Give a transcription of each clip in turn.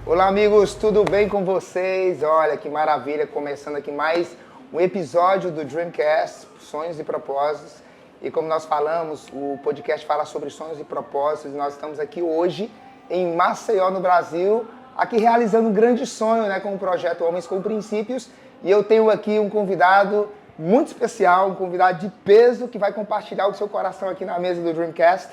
Olá, amigos, tudo bem com vocês? Olha que maravilha, começando aqui mais um episódio do Dreamcast, Sonhos e Propósitos. E como nós falamos, o podcast fala sobre sonhos e propósitos. Nós estamos aqui hoje em Maceió, no Brasil, aqui realizando um grande sonho, né, com o projeto Homens com Princípios. E eu tenho aqui um convidado muito especial, um convidado de peso que vai compartilhar o seu coração aqui na mesa do Dreamcast.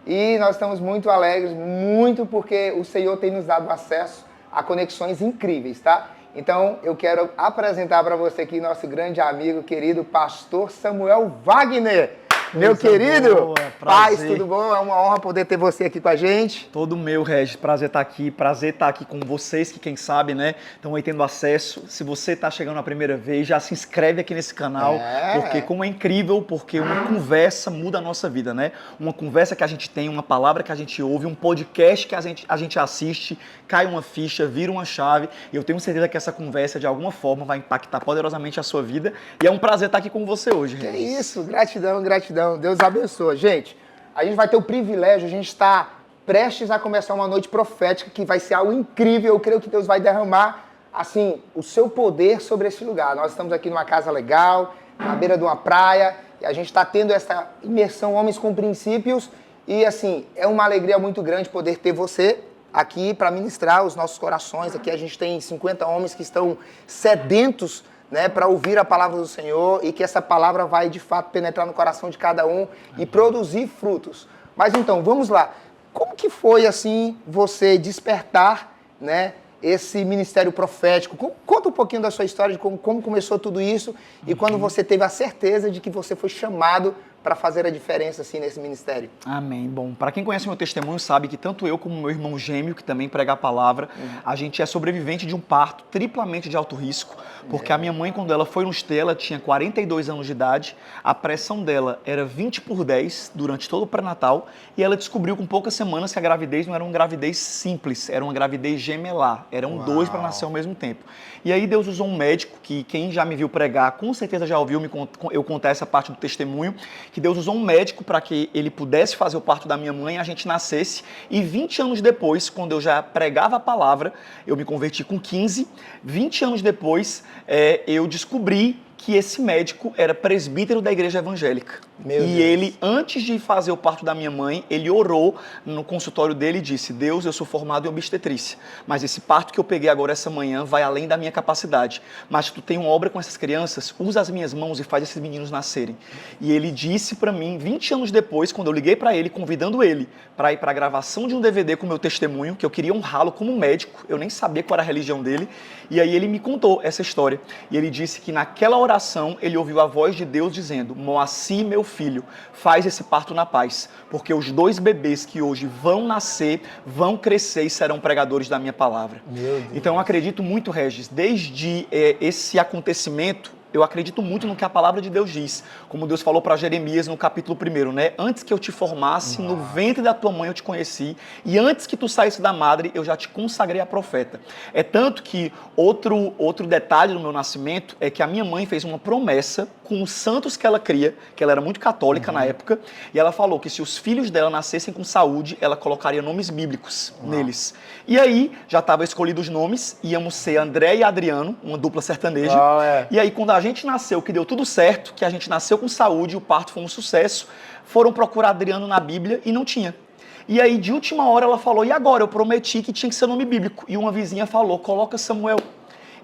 E nós estamos muito alegres, muito porque o Senhor tem nos dado acesso a conexões incríveis, tá? Então, eu quero apresentar para você aqui nosso grande amigo, querido pastor Samuel Wagner. Meu querido, boa, paz, tudo bom? É uma honra poder ter você aqui com a gente. Todo meu, Regis, prazer estar aqui com vocês que, quem sabe, né, estão aí tendo acesso. Se você está chegando a primeira vez, já se inscreve aqui nesse canal, porque como é incrível, porque uma conversa muda a nossa vida, né? Uma conversa que a gente tem, uma palavra que a gente ouve, um podcast que a gente assiste, cai uma ficha, vira uma chave, e eu tenho certeza que essa conversa, de alguma forma, vai impactar poderosamente a sua vida, e é um prazer estar aqui com você hoje, Regis. Que isso, gratidão, gratidão. Deus abençoe. Gente, a gente vai ter o privilégio, a gente está prestes a começar uma noite profética que vai ser algo incrível. Eu creio que Deus vai derramar, assim, o seu poder sobre esse lugar. Nós estamos aqui numa casa legal, na beira de uma praia, e a gente está tendo essa imersão Homens com Princípios. E, assim, é uma alegria muito grande poder ter você aqui para ministrar os nossos corações. Aqui a gente tem 50 homens que estão sedentos, né, para ouvir a palavra do Senhor, e que essa palavra vai de fato penetrar no coração de cada um e produzir frutos. Mas então, vamos lá. Como que foi assim você despertar, né, esse ministério profético? Conta um pouquinho da sua história, de como começou tudo isso e quando você teve a certeza de que você foi chamado para fazer a diferença assim nesse ministério. Amém. Bom, para quem conhece meu testemunho sabe que tanto eu como meu irmão gêmeo, que também prega a palavra, a gente é sobrevivente de um parto triplamente de alto risco, porque a minha mãe, quando ela foi nos ter, ela tinha 42 anos de idade, a pressão dela era 20/10 durante todo o pré-natal, e ela descobriu com poucas semanas que a gravidez não era uma gravidez simples, era uma gravidez gemelar, eram dois para nascer ao mesmo tempo. E aí Deus usou um médico, que quem já me viu pregar, com certeza já ouviu eu contar essa parte do testemunho, que Deus usou um médico para que ele pudesse fazer o parto da minha mãe e a gente nascesse. E 20 anos depois, quando eu já pregava a palavra, eu me converti com 15, 20 anos depois, eu descobri que esse médico era presbítero da igreja evangélica. Ele, antes de fazer o parto da minha mãe, ele orou no consultório dele e disse: Deus, eu sou formado em obstetrícia, mas esse parto que eu peguei agora essa manhã vai além da minha capacidade. Mas tu tem uma obra com essas crianças, usa as minhas mãos e faz esses meninos nascerem. E ele disse para mim, 20 anos depois, quando eu liguei para ele, convidando ele para ir para a gravação de um DVD com o meu testemunho, que eu queria honrá-lo como médico, eu nem sabia qual era a religião dele, e aí ele me contou essa história. E ele disse que naquela oração ele ouviu a voz de Deus dizendo: Moacir, meu filho, faz esse parto na paz, porque os dois bebês que hoje vão nascer, vão crescer e serão pregadores da minha palavra. Então eu acredito muito, Regis, desde esse acontecimento, eu acredito muito no que a palavra de Deus diz, como Deus falou para Jeremias no capítulo 1, né? Antes que eu te formasse, no ventre da tua mãe eu te conheci, e antes que tu saísse da madre, eu já te consagrei a profeta. É tanto que outro detalhe do meu nascimento é que a minha mãe fez uma promessa com os santos que ela cria, que ela era muito católica na época, e ela falou que se os filhos dela nascessem com saúde, ela colocaria nomes bíblicos neles. E aí, já estavam escolhidos os nomes, íamos ser André e Adriano, uma dupla sertaneja. E aí, quando a gente nasceu, que deu tudo certo, que a gente nasceu com saúde, o parto foi um sucesso, foram procurar Adriano na Bíblia e não tinha. E aí, de última hora, ela falou: e agora? Eu prometi que tinha que ser nome bíblico. E uma vizinha falou: coloca Samuel.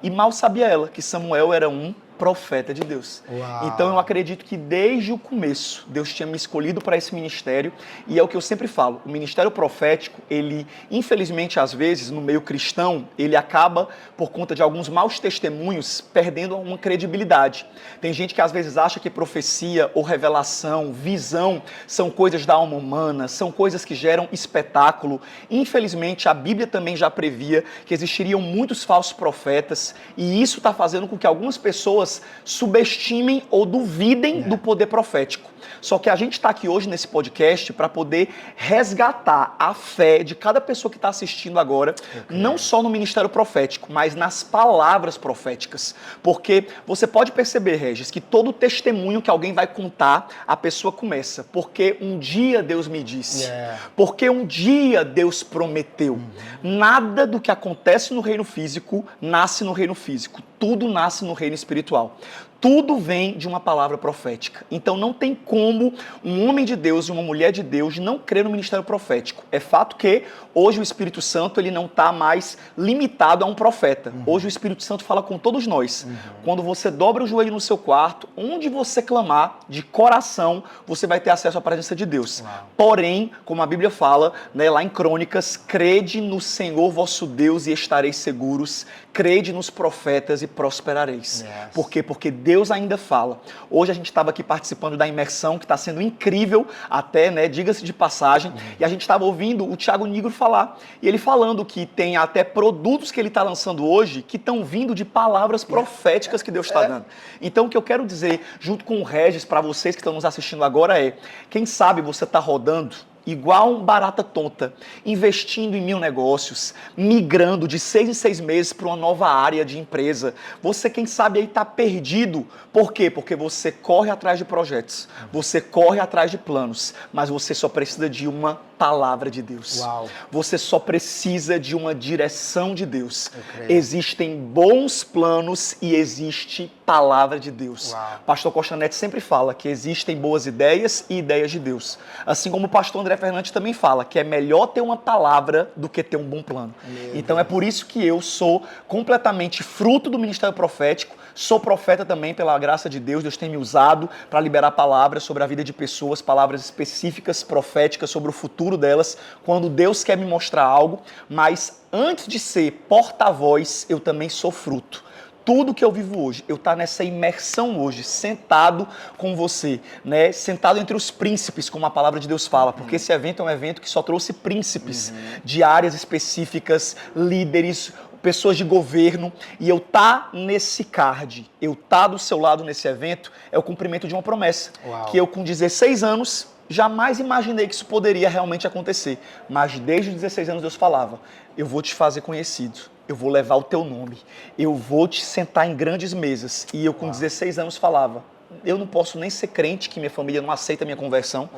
E mal sabia ela que Samuel era um profeta de Deus. Então eu acredito que desde o começo Deus tinha me escolhido para esse ministério, e é o que eu sempre falo, o ministério profético, ele infelizmente às vezes no meio cristão, ele acaba por conta de alguns maus testemunhos perdendo uma credibilidade. Tem gente que às vezes acha que profecia ou revelação, visão são coisas da alma humana, são coisas que geram espetáculo. Infelizmente a Bíblia também já previa que existiriam muitos falsos profetas, e isso está fazendo com que algumas pessoas subestimem ou duvidem do poder profético. Só que a gente está aqui hoje nesse podcast para poder resgatar a fé de cada pessoa que está assistindo agora, não só no ministério profético, mas nas palavras proféticas. Porque você pode perceber, Regis, que todo testemunho que alguém vai contar, a pessoa começa. Porque um dia Deus me disse. Porque um dia Deus prometeu. Nada do que acontece no reino físico nasce no reino físico. Tudo nasce no reino espiritual. Tudo vem de uma palavra profética. Então não tem como um homem de Deus e uma mulher de Deus não crer no ministério profético. É fato que hoje o Espírito Santo ele não está mais limitado a um profeta. Hoje o Espírito Santo fala com todos nós. Quando você dobra o joelho no seu quarto, onde você clamar de coração, você vai ter acesso à presença de Deus. Porém, como a Bíblia fala, né, lá em Crônicas, crede no Senhor vosso Deus e estareis seguros. Crede nos profetas e prosperareis. Por quê? Porque Deus ainda fala. Hoje a gente estava aqui participando da imersão, que está sendo incrível até, né, diga-se de passagem, e a gente estava ouvindo o Thiago Nigro falar. E ele falando que tem até produtos que ele está lançando hoje que estão vindo de palavras proféticas que Deus está dando. Então o que eu quero dizer, junto com o Regis, para vocês que estão nos assistindo agora é, quem sabe você está rodando igual um barata tonta, investindo em 1000 negócios, migrando de 6 em 6 meses para uma nova área de empresa. Você, quem sabe, aí está perdido. Por quê? Porque você corre atrás de projetos, você corre atrás de planos, mas você só precisa de uma palavra de Deus. Você só precisa de uma direção de Deus. Existem bons planos e existe palavra de Deus. Pastor Costa Neto sempre fala que existem boas ideias e ideias de Deus. Assim como o pastor André Fernandes também fala que é melhor ter uma palavra do que ter um bom plano. Então é por isso que eu sou completamente fruto do ministério profético, sou profeta também pela graça de Deus. Deus tem me usado para liberar palavras sobre a vida de pessoas, palavras específicas, proféticas sobre o futuro delas, quando Deus quer me mostrar algo, mas antes de ser porta-voz, eu também sou fruto. Tudo que eu vivo hoje, eu estou nessa imersão hoje, sentado com você, né? Sentado entre os príncipes, como a palavra de Deus fala, porque esse evento é um evento que só trouxe príncipes de áreas específicas, líderes, pessoas de governo, e eu tá nesse card, eu tá do seu lado nesse evento, é o cumprimento de uma promessa, que eu com 16 anos jamais imaginei que isso poderia realmente acontecer, mas desde os 16 anos Deus falava, eu vou te fazer conhecido, eu vou levar o teu nome, eu vou te sentar em grandes mesas, e eu com 16 anos falava, eu não posso nem ser crente, que minha família não aceita a minha conversão.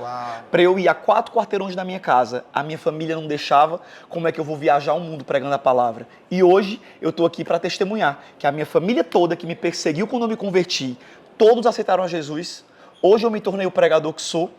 Para eu ir a 4 quarteirões da minha casa, a minha família não deixava, como é que eu vou viajar o mundo pregando a palavra? E hoje eu estou aqui para testemunhar que a minha família toda que me perseguiu quando eu me converti, todos aceitaram a Jesus. Hoje eu me tornei o pregador que sou.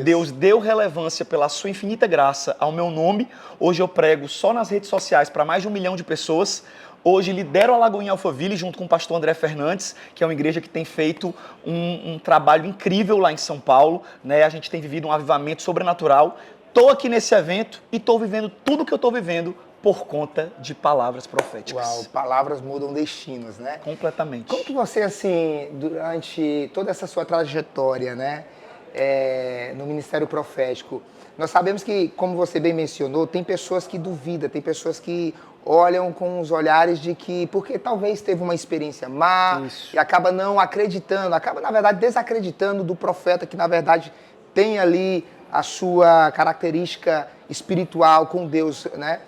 Deus deu relevância pela sua infinita graça ao meu nome. Hoje eu prego só nas redes sociais para mais de 1 milhão de pessoas. Hoje lidero a Lagoinha Alphaville junto com o pastor André Fernandes, que é uma igreja que tem feito um trabalho incrível lá em São Paulo, né? A gente tem vivido um avivamento sobrenatural. Estou aqui nesse evento e estou vivendo tudo que eu estou vivendo por conta de palavras proféticas. Palavras mudam destinos, né? Completamente. Como que você, assim, durante toda essa sua trajetória, né, no ministério profético, nós sabemos que, como você bem mencionou, tem pessoas que duvidam, tem pessoas que olham com os olhares de que, porque talvez teve uma experiência má, e acaba não acreditando, acaba, na verdade, desacreditando do profeta que, na verdade, tem ali a sua característica espiritual com Deus, né?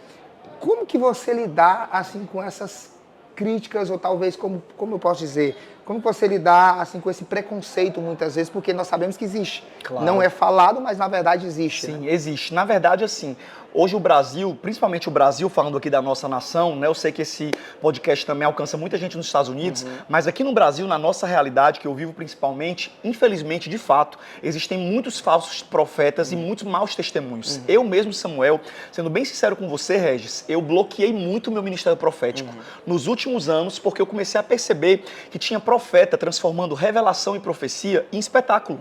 Como que você lidar, assim, com essas críticas, ou talvez, como eu posso dizer, como que você lidar, assim, com esse preconceito, muitas vezes, porque nós sabemos que existe. Não é falado, mas, na verdade, existe. Sim, né? Existe. Na verdade, assim, hoje o Brasil, principalmente o Brasil, falando aqui da nossa nação, né? Eu sei que esse podcast também alcança muita gente nos Estados Unidos, mas aqui no Brasil, na nossa realidade, que eu vivo principalmente, infelizmente, de fato, existem muitos falsos profetas e muitos maus testemunhos. Eu mesmo, Samuel, sendo bem sincero com você, Regis, eu bloqueei muito o meu ministério profético nos últimos anos, porque eu comecei a perceber que tinha profeta transformando revelação e profecia em espetáculo.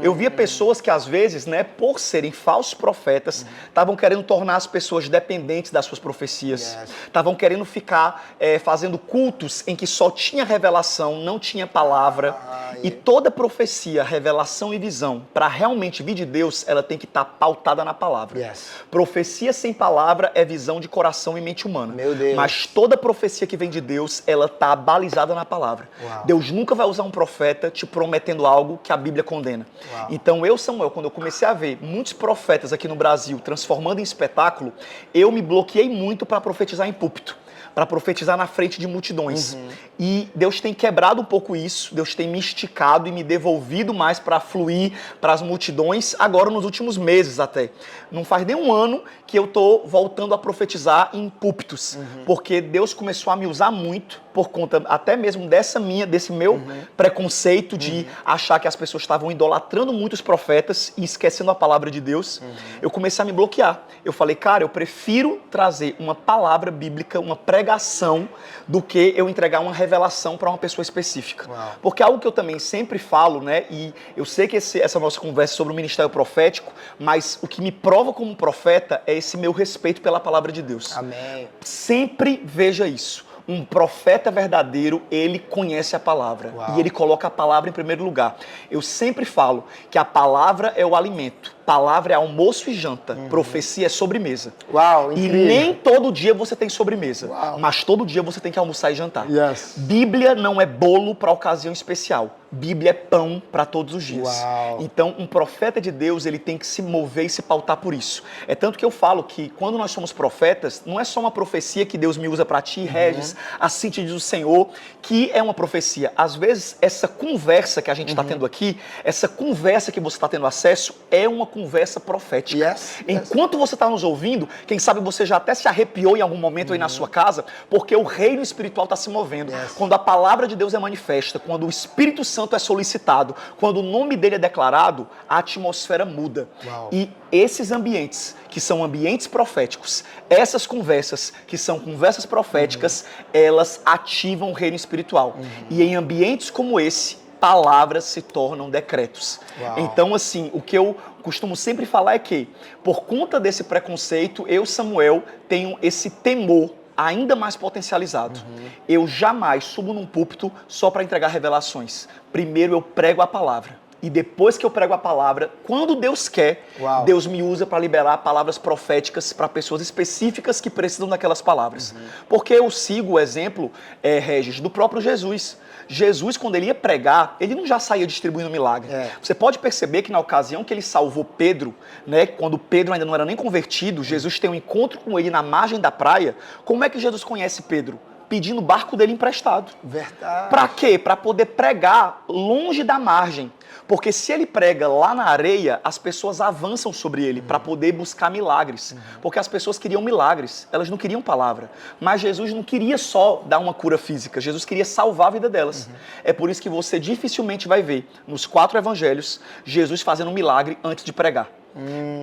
Eu via pessoas que, às vezes, né, por serem falsos profetas, estavam querendo tornar as pessoas dependentes das suas profecias. Estavam querendo ficar fazendo cultos em que só tinha revelação, não tinha palavra. E toda profecia, revelação e visão, para realmente vir de Deus, ela tem que estar pautada na palavra. Profecia sem palavra é visão de coração e mente humana. Meu Deus. Mas toda profecia que vem de Deus, ela está balizada na palavra. Deus nunca vai usar um profeta te prometendo algo que a Bíblia condena. Uau. Então eu, Samuel, quando eu comecei a ver muitos profetas aqui no Brasil transformando em espetáculo, eu me bloqueei muito para profetizar em púlpito, para profetizar na frente de multidões. E Deus tem quebrado um pouco isso, Deus tem me esticado e me devolvido mais para fluir para as multidões, agora nos últimos meses até. Não faz nem um ano que eu estou voltando a profetizar em púlpitos, porque Deus começou a me usar muito por conta até mesmo desse meu preconceito de achar que as pessoas estavam idolatrando muito os profetas e esquecendo a palavra de Deus. Eu comecei a me bloquear. Eu falei, cara, eu prefiro trazer uma palavra bíblica, uma pregação, do que eu entregar uma revelação para uma pessoa específica. Uau. Porque é algo que eu também sempre falo, né, e eu sei que essa nossa conversa é sobre o ministério profético, mas o que me prova como profeta é esse meu respeito pela palavra de Deus. Amém. Sempre veja isso. Um profeta verdadeiro, ele conhece a palavra. Uau. E ele coloca a palavra em primeiro lugar. Eu sempre falo que a palavra é o alimento. Palavra é almoço e janta. Profecia é sobremesa. Uau, E incrível. nem todo dia você tem sobremesa. Uau. Mas todo dia você tem que almoçar e jantar. Yes. Bíblia não é bolo para ocasião especial. Bíblia é pão para todos os dias. Uau. Então, um profeta de Deus, ele tem que se mover e se pautar por isso. É tanto que eu falo que quando nós somos profetas, não é só uma profecia que Deus me usa para ti, Regis, assim te diz o Senhor, que é uma profecia. Às vezes, essa conversa que a gente está tendo aqui, essa conversa que você está tendo acesso, é uma conversa profética. Yes, yes. Enquanto você está nos ouvindo, quem sabe você já até se arrepiou em algum momento aí na sua casa, porque o reino espiritual está se movendo. Yes. Quando a palavra de Deus é manifesta, quando o Espírito Santo é solicitado, quando o nome dele é declarado, a atmosfera muda. Uau. E esses ambientes, que são ambientes proféticos, essas conversas, que são conversas proféticas, elas ativam o reino espiritual. E em ambientes como esse, palavras se tornam decretos. Uau. Então, assim, o que eu costumo sempre falar é que, por conta desse preconceito, eu, Samuel, tenho esse temor ainda mais potencializado. Eu jamais subo num púlpito só para entregar revelações. Primeiro eu prego a palavra. E depois que eu prego a palavra, quando Deus quer, Uau. Deus me usa para liberar palavras proféticas para pessoas específicas que precisam daquelas palavras. Porque eu sigo o exemplo, Regis, do próprio Jesus. Jesus, quando ele ia pregar, ele não já saía distribuindo milagre. Você pode perceber que na ocasião que ele salvou Pedro, né, quando Pedro ainda não era nem convertido, Jesus tem um encontro com ele na margem da praia. Como é que Jesus conhece Pedro? Pedindo o barco dele emprestado. Verdade. Para quê? Para poder pregar longe da margem. Porque se ele prega lá na areia, as pessoas avançam sobre ele para poder buscar milagres. Porque as pessoas queriam milagres, elas não queriam palavra. Mas Jesus não queria só dar uma cura física, Jesus queria salvar a vida delas. É por isso que você dificilmente vai ver nos 4 evangelhos Jesus fazendo um milagre antes de pregar.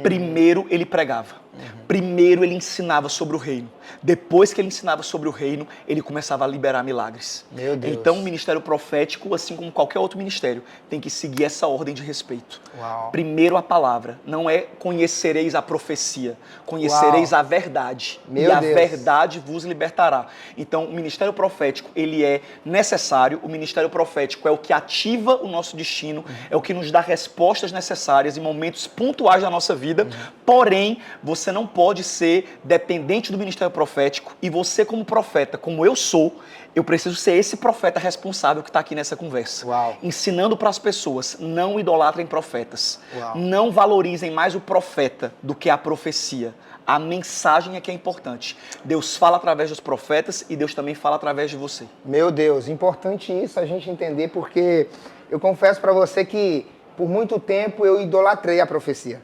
Primeiro ele pregava. Primeiro ele ensinava sobre o reino. Depois que ele ensinava sobre o reino, ele começava a liberar milagres. Meu Deus. Então o ministério profético, assim como qualquer outro ministério, tem que seguir essa ordem de respeito. Uau. Primeiro a palavra, não é conhecereis a profecia, conhecereis Uau. a verdade. Meu e a Deus. verdade vos libertará. Então o ministério profético, ele é necessário, o ministério profético é o que ativa o nosso destino, é o que nos dá respostas necessárias em momentos pontuais da nossa vida, porém, você não pode ser dependente do ministério profético e você como profeta, como eu sou, eu preciso ser esse profeta responsável que está aqui nessa conversa. Uau. Ensinando para as pessoas, não idolatrem profetas. Uau. Não valorizem mais o profeta do que a profecia. A mensagem é que é importante. Deus fala através dos profetas e Deus também fala através de você. Meu Deus, importante isso a gente entender, porque eu confesso para você que por muito tempo eu idolatrei a profecia.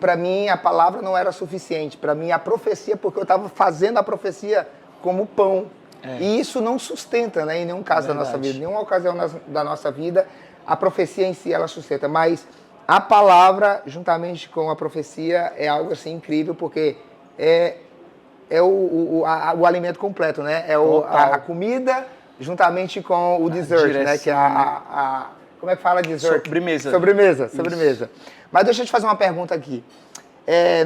Para mim, a palavra não era suficiente. Para mim, a profecia, porque eu estava fazendo a profecia como pão. E isso não sustenta, né, em nenhum caso da nossa vida, em nenhuma ocasião da nossa vida, a profecia em si, ela sustenta. Mas a palavra, juntamente com a profecia, é algo assim incrível, porque é o alimento completo, né? É a comida juntamente com o dessert, né? Que é como é que fala dessert? Sobremesa. Sobremesa. Mas deixa eu te fazer uma pergunta aqui.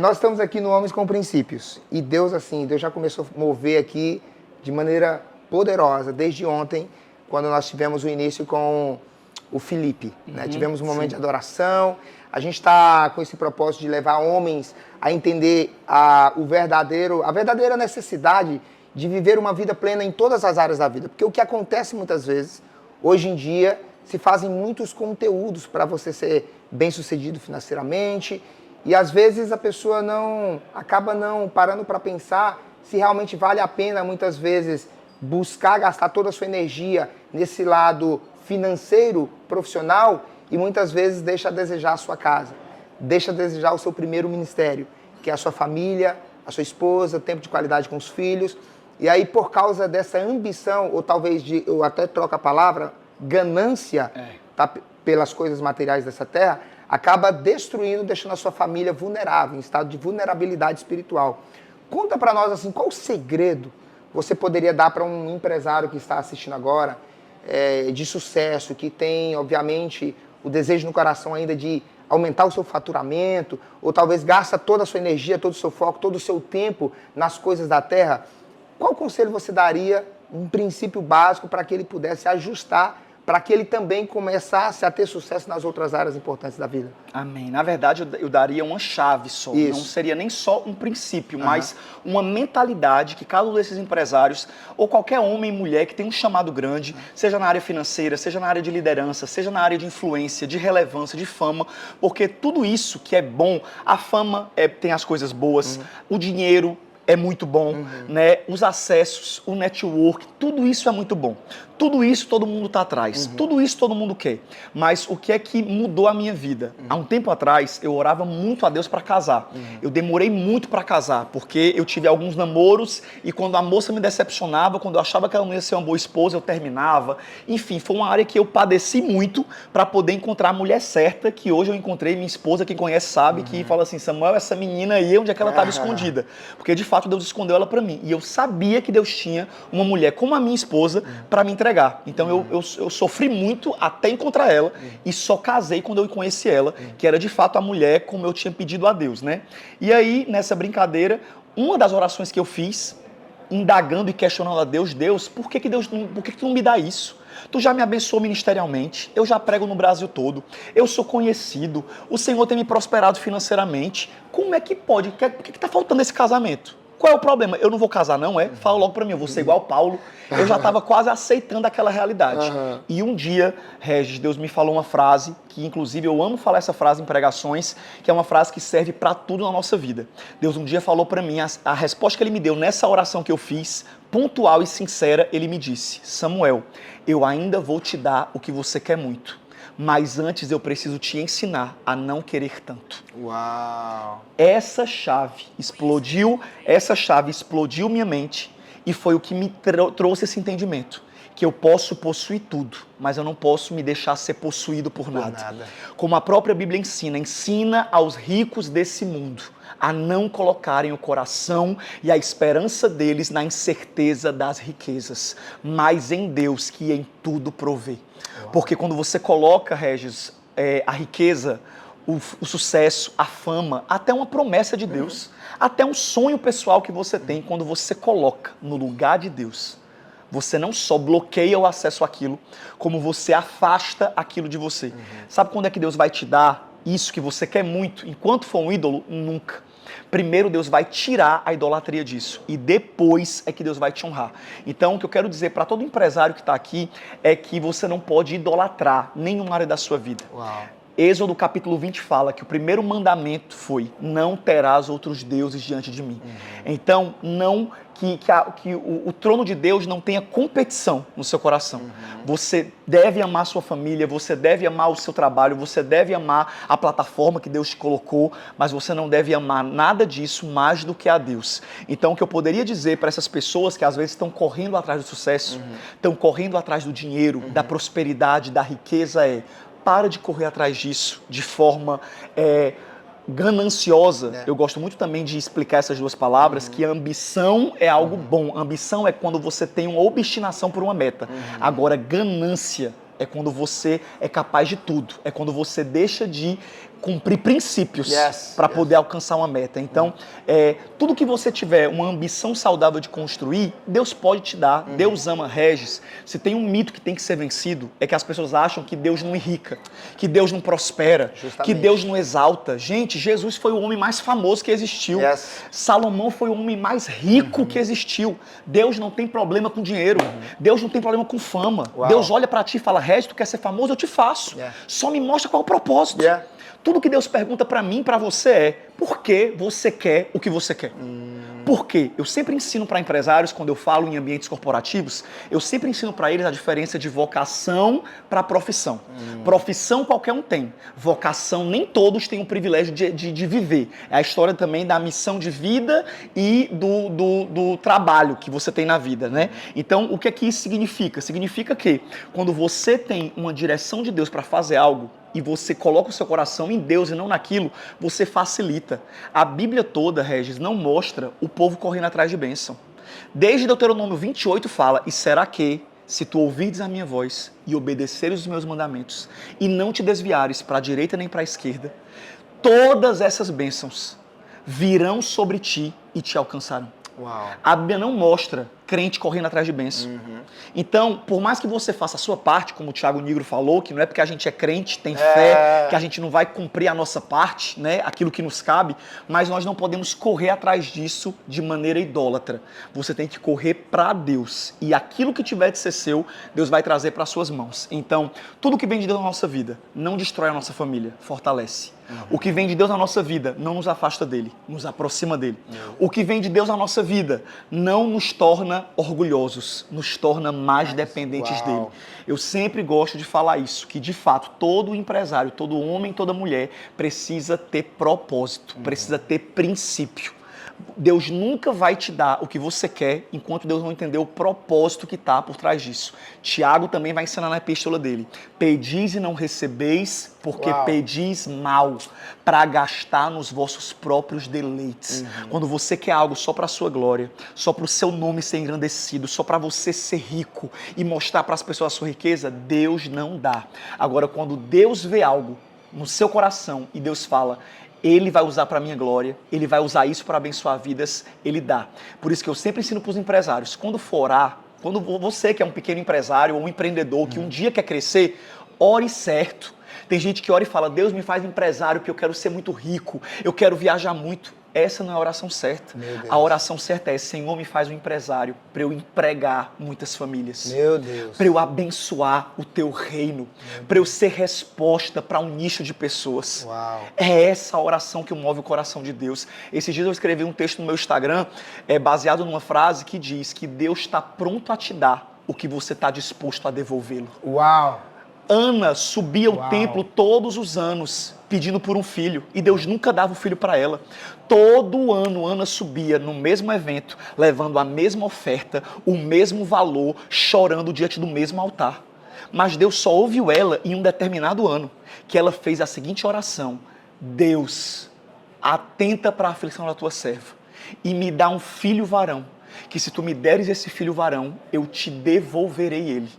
Nós estamos aqui no Homens com Princípios. E Deus já começou a mover aqui de maneira poderosa, desde ontem, quando nós tivemos o início com o Felipe. Né? Tivemos um momento de adoração. A gente está com esse propósito de levar homens a entender a verdadeira necessidade de viver uma vida plena em todas as áreas da vida. Porque o que acontece muitas vezes, Hoje em dia, se fazem muitos conteúdos para você ser bem-sucedido financeiramente e às vezes a pessoa acaba não parando para pensar se realmente vale a pena, muitas vezes, buscar gastar toda a sua energia nesse lado financeiro, profissional, e muitas vezes deixa a desejar a sua casa, deixa a desejar o seu primeiro ministério, que é a sua família, a sua esposa, tempo de qualidade com os filhos. E aí, por causa dessa ambição, ou talvez eu até troco a palavra, ganância, tá, pelas coisas materiais dessa terra, acaba destruindo, deixando a sua família vulnerável, em estado de vulnerabilidade espiritual. Conta para nós, assim, qual o segredo você poderia dar para um empresário que está assistindo agora, de sucesso, que tem, obviamente, o desejo no coração ainda de aumentar o seu faturamento, ou talvez gasta toda a sua energia, todo o seu foco, todo o seu tempo nas coisas da terra? Qual conselho você daria, um princípio básico, para que ele pudesse ajustar, para que ele também começasse a ter sucesso nas outras áreas importantes da vida? Amém. Na verdade, eu daria uma chave só. Isso. Não seria nem só um princípio, mas uma mentalidade que cada um desses empresários, ou qualquer homem e mulher que tem um chamado grande, seja na área financeira, seja na área de liderança, seja na área de influência, de relevância, de fama, porque tudo isso que é bom, a fama tem as coisas boas, o dinheiro é muito bom, né? Os acessos, o network, tudo isso é muito bom. Tudo isso todo mundo está atrás, tudo isso todo mundo quer. Mas o que é que mudou a minha vida? Há um tempo atrás, eu orava muito a Deus para casar. Eu demorei muito para casar, porque eu tive alguns namoros e quando a moça me decepcionava, quando eu achava que ela não ia ser uma boa esposa, eu terminava. Enfim, foi uma área que eu padeci muito para poder encontrar a mulher certa, que hoje eu encontrei. Minha esposa, quem conhece sabe, que fala assim: Samuel, essa menina aí, onde é que ela estava escondida? Porque de fato Deus escondeu ela para mim. E eu sabia que Deus tinha uma mulher como a minha esposa para me entregar. Então eu sofri muito até encontrar ela e só casei quando eu conheci ela, que era de fato a mulher como eu tinha pedido a Deus, né? E aí, nessa brincadeira, uma das orações que eu fiz, indagando e questionando a Deus: Deus, por que tu não me dá isso? Tu já me abençoou ministerialmente, eu já prego no Brasil todo, eu sou conhecido, o Senhor tem me prosperado financeiramente. Como é que pode? Por que está faltando esse casamento? Qual é o problema? Eu não vou casar, não é? Fala logo pra mim, eu vou ser igual Paulo. Eu já estava quase aceitando aquela realidade. E um dia, Regis, Deus me falou uma frase, que inclusive eu amo falar essa frase em pregações, que é uma frase que serve para tudo na nossa vida. Deus um dia falou para mim, a resposta que ele me deu nessa oração que eu fiz, pontual e sincera, ele me disse: Samuel, eu ainda vou te dar o que você quer muito, mas antes eu preciso te ensinar a não querer tanto. Uau! Essa chave explodiu minha mente e foi o que me trouxe esse entendimento. Que eu posso possuir tudo, mas eu não posso me deixar ser possuído por nada. Como a própria Bíblia ensina aos ricos desse mundo a não colocarem o coração e a esperança deles na incerteza das riquezas, mas em Deus, que em tudo provê. Porque quando você coloca, Regis, a riqueza, o sucesso, a fama, até uma promessa de Deus, até um sonho pessoal que você tem, quando você coloca no lugar de Deus, você não só bloqueia o acesso àquilo, como você afasta aquilo de você. Sabe quando é que Deus vai te dar isso que você quer muito? Enquanto for um ídolo, nunca. Primeiro Deus vai tirar a idolatria disso e depois é que Deus vai te honrar. Então o que eu quero dizer para todo empresário que está aqui é que você não pode idolatrar nenhuma área da sua vida. Uau. Êxodo capítulo 20 fala que o primeiro mandamento foi: não terás outros deuses diante de mim. Então, não que o trono de Deus não tenha competição no seu coração. Você deve amar sua família, você deve amar o seu trabalho, você deve amar a plataforma que Deus te colocou, mas você não deve amar nada disso mais do que a Deus. Então, o que eu poderia dizer para essas pessoas que às vezes estão correndo atrás do sucesso, estão correndo atrás do dinheiro, da prosperidade, da riqueza, para de correr atrás disso de forma gananciosa. Eu gosto muito também de explicar essas duas palavras, que a ambição é algo bom. Ambição é quando você tem uma obstinação por uma meta. Agora, ganância é quando você é capaz de tudo. É quando você deixa de cumprir princípios Yes, para yes. poder alcançar uma meta. Então, tudo que você tiver uma ambição saudável de construir, Deus pode te dar. Deus ama. Regis, se tem um mito que tem que ser vencido, é que as pessoas acham que Deus não enrica, que Deus não prospera, Justamente. que Deus não exalta. Gente, Jesus foi o homem mais famoso que existiu. Yes. Salomão foi o homem mais rico que existiu. Deus não tem problema com dinheiro. Deus não tem problema com fama. Uau. Deus olha para ti e fala, Regis, tu quer ser famoso? Eu te faço. Yeah. Só me mostra qual é o propósito. Yeah. Tudo que Deus pergunta para mim e para você é, por que você quer o que você quer? Por quê? Eu sempre ensino para empresários, quando eu falo em ambientes corporativos, eu sempre ensino para eles a diferença de vocação para profissão. Profissão qualquer um tem. Vocação, nem todos têm o privilégio de viver. É a história também da missão de vida e do trabalho que você tem na vida, né? Então, o que é que isso significa? Significa que quando você tem uma direção de Deus para fazer algo, e você coloca o seu coração em Deus e não naquilo, você facilita. A Bíblia toda, Regis, não mostra o povo correndo atrás de bênção. Desde Deuteronômio 28 fala, e será que, se tu ouvires a minha voz e obedeceres os meus mandamentos, e não te desviares para a direita nem para a esquerda, todas essas bênçãos virão sobre ti e te alcançarão. Uau. A Bíblia não mostra crente correndo atrás de bênção. Então, por mais que você faça a sua parte, como o Thiago Nigro falou, que não é porque a gente é crente, tem fé, que a gente não vai cumprir a nossa parte, né, aquilo que nos cabe, mas nós não podemos correr atrás disso de maneira idólatra. Você tem que correr para Deus. E aquilo que tiver de ser seu, Deus vai trazer para suas mãos. Então, tudo que vem de Deus na nossa vida não destrói a nossa família, fortalece. O que vem de Deus na nossa vida não nos afasta dele, nos aproxima dele. O que vem de Deus na nossa vida não nos torna orgulhosos, nos torna mais dependentes dele. Eu sempre gosto de falar isso, que de fato todo empresário, todo homem, toda mulher precisa ter propósito, precisa ter princípio. Deus nunca vai te dar o que você quer enquanto Deus não entender o propósito que está por trás disso. Tiago também vai ensinar na epístola dele. Pedis e não recebeis, porque pedis mal, para gastar nos vossos próprios deleites. Quando você quer algo só para a sua glória, só para o seu nome ser engrandecido, só para você ser rico e mostrar para as pessoas a sua riqueza, Deus não dá. Agora, quando Deus vê algo no seu coração e Deus fala, Ele vai usar para a minha glória, Ele vai usar isso para abençoar vidas, Ele dá. Por isso que eu sempre ensino para os empresários, quando for orar, quando você que é um pequeno empresário ou um empreendedor que um dia quer crescer, ore certo. Tem gente que ora e fala, Deus me faz empresário porque eu quero ser muito rico, eu quero viajar muito. Essa não é a oração certa. A oração certa é, Senhor, me faz um empresário para eu empregar muitas famílias. Meu Deus. Para eu abençoar o teu reino. Para eu ser resposta para um nicho de pessoas. Uau. É essa a oração que move o coração de Deus. Esses dias eu escrevi um texto no meu Instagram, baseado numa frase que diz que Deus está pronto a te dar o que você está disposto a devolvê-lo. Uau. Ana subia ao templo todos os anos pedindo por um filho e Deus nunca dava o filho para ela. Todo ano Ana subia no mesmo evento, levando a mesma oferta, o mesmo valor, chorando diante do mesmo altar. Mas Deus só ouviu ela em um determinado ano, que ela fez a seguinte oração: Deus, atenta para a aflição da tua serva e me dá um filho varão, que se tu me deres esse filho varão, eu te devolverei ele.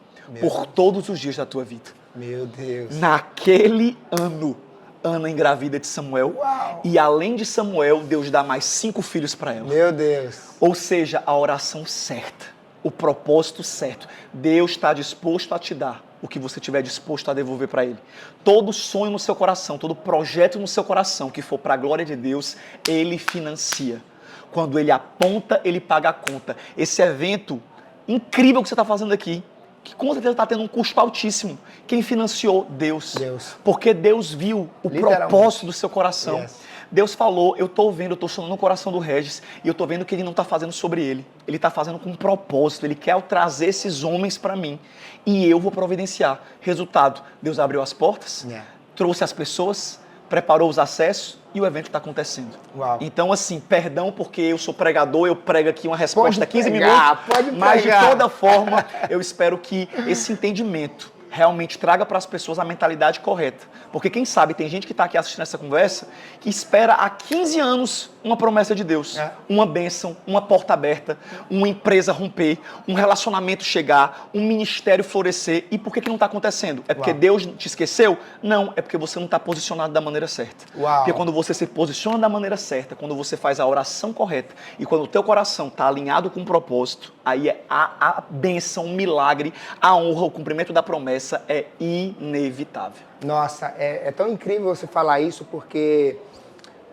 Por todos os dias da tua vida. Meu Deus. Naquele ano, Ana engravida de Samuel. Uau. E além de Samuel, Deus dá mais 5 filhos para ela. Meu Deus. Ou seja, a oração certa, o propósito certo. Deus está disposto a te dar o que você estiver disposto a devolver para Ele. Todo sonho no seu coração, todo projeto no seu coração que for para a glória de Deus, Ele financia. Quando Ele aponta, Ele paga a conta. Esse evento incrível que você está fazendo aqui, que com certeza está tendo um custo altíssimo. Quem financiou? Deus. Porque Deus viu o propósito do seu coração. Yes. Deus falou, eu estou vendo, eu estou sonhando no coração do Regis, e eu estou vendo que ele não está fazendo sobre ele. Ele está fazendo com um propósito, ele quer trazer esses homens para mim. E eu vou providenciar. Resultado, Deus abriu as portas, trouxe as pessoas, preparou os acessos, e o evento está acontecendo. Uau. Então, assim, perdão porque eu sou pregador, eu prego aqui uma resposta Pode 15 pregar, minutos. pode Mas, de pregar. toda forma, eu espero que esse entendimento realmente traga para as pessoas a mentalidade correta. Porque quem sabe, tem gente que está aqui assistindo essa conversa que espera há 15 anos uma promessa de Deus, uma bênção, uma porta aberta, uma empresa romper, um relacionamento chegar, um ministério florescer. E por que não está acontecendo? É porque Deus te esqueceu? Não, é porque você não está posicionado da maneira certa. Porque quando você se posiciona da maneira certa, quando você faz a oração correta e quando o teu coração está alinhado com o propósito, aí é a bênção, o milagre, a honra, o cumprimento da promessa é inevitável. Nossa, é tão incrível você falar isso, porque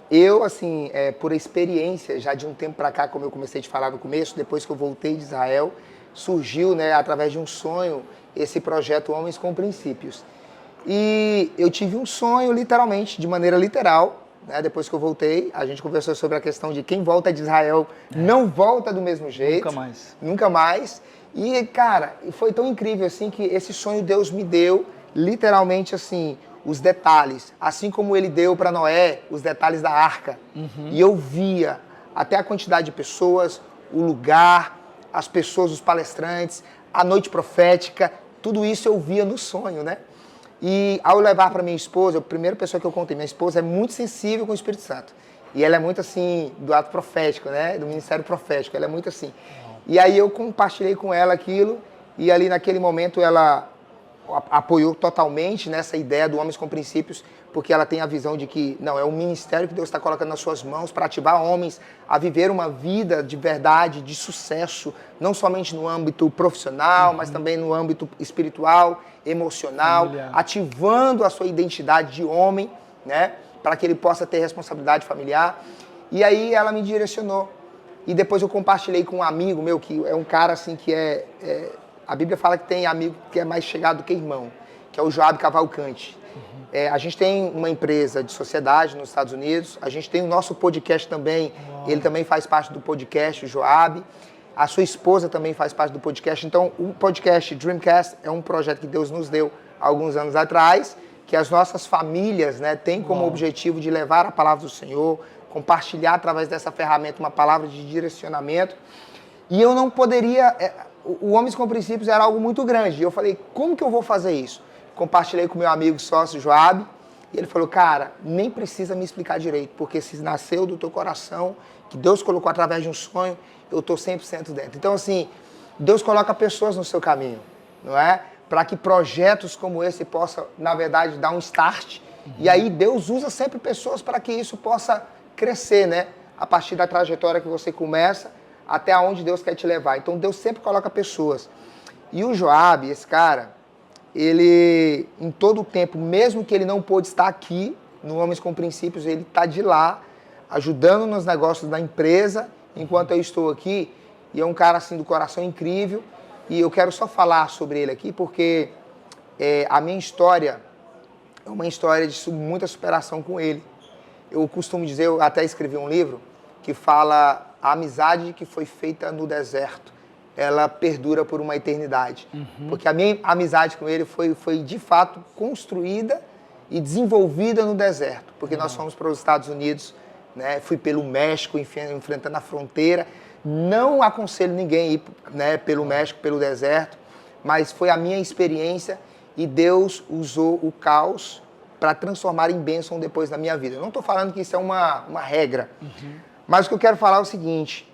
eu, assim, por experiência, já de um tempo para cá, como eu comecei a te falar no começo, depois que eu voltei de Israel, surgiu, né, através de um sonho, esse projeto Homens com Princípios. E eu tive um sonho, literalmente, de maneira literal, né, depois que eu voltei, a gente conversou sobre a questão de quem volta de Israel não volta do mesmo jeito. Nunca mais. Nunca mais. E, cara, foi tão incrível, assim, que esse sonho Deus me deu, literalmente, assim, os detalhes. Assim como ele deu para Noé os detalhes da arca. E eu via até a quantidade de pessoas, o lugar, as pessoas, os palestrantes, a noite profética, tudo isso eu via no sonho, né? E ao levar para minha esposa, a primeira pessoa que eu contei, minha esposa é muito sensível com o Espírito Santo. E ela é muito assim, do ato profético, né? Do ministério profético, ela é muito assim. E aí eu compartilhei com ela aquilo, e ali naquele momento ela apoiou totalmente nessa ideia do Homens com Princípios, porque ela tem a visão de que, não, é um ministério que Deus está colocando nas suas mãos para ativar homens a viver uma vida de verdade, de sucesso, não somente no âmbito profissional, mas também no âmbito espiritual, emocional, ativando a sua identidade de homem, né, para que ele possa ter responsabilidade familiar. E aí ela me direcionou. E depois eu compartilhei com um amigo meu, que é um cara assim que a Bíblia fala que tem amigo que é mais chegado do que irmão, que é o Joab Cavalcante. A gente tem uma empresa de sociedade nos Estados Unidos, a gente tem o nosso podcast também, ele também faz parte do podcast, o Joab. A sua esposa também faz parte do podcast. Então, o podcast Dreamcast é um projeto que Deus nos deu há alguns anos atrás, que as nossas famílias, né, têm como objetivo de levar a palavra do Senhor, compartilhar através dessa ferramenta uma palavra de direcionamento. E eu não poderia... O Homens com Princípios era algo muito grande. E eu falei, como que eu vou fazer isso? Compartilhei com meu amigo sócio Joab, e ele falou, cara, nem precisa me explicar direito, porque se nasceu do teu coração, que Deus colocou através de um sonho, eu estou 100% dentro. Então, assim, Deus coloca pessoas no seu caminho, não é? Para que projetos como esse possam, na verdade, dar um start. E aí Deus usa sempre pessoas para que isso possa crescer, né? A partir da trajetória que você começa até onde Deus quer te levar. Então, Deus sempre coloca pessoas. E o Joab, esse cara, ele, em todo o tempo, mesmo que ele não pôde estar aqui, no Homens com Princípios, ele está de lá, ajudando nos negócios da empresa, enquanto eu estou aqui. E é um cara, assim, do coração incrível. E eu quero só falar sobre ele aqui, porque a minha história é uma história de muita superação com ele. Eu costumo dizer, eu até escrevi um livro, que fala a amizade que foi feita no deserto, ela perdura por uma eternidade. Porque a minha amizade com ele foi de fato construída e desenvolvida no deserto. Porque nós fomos para os Estados Unidos, né, fui pelo México, enfrentando a fronteira. Não aconselho ninguém a ir, né, pelo México, pelo deserto, mas foi a minha experiência e Deus usou o caos para transformar em bênção depois da minha vida. Eu não estou falando que isso é uma regra, mas o que eu quero falar é o seguinte,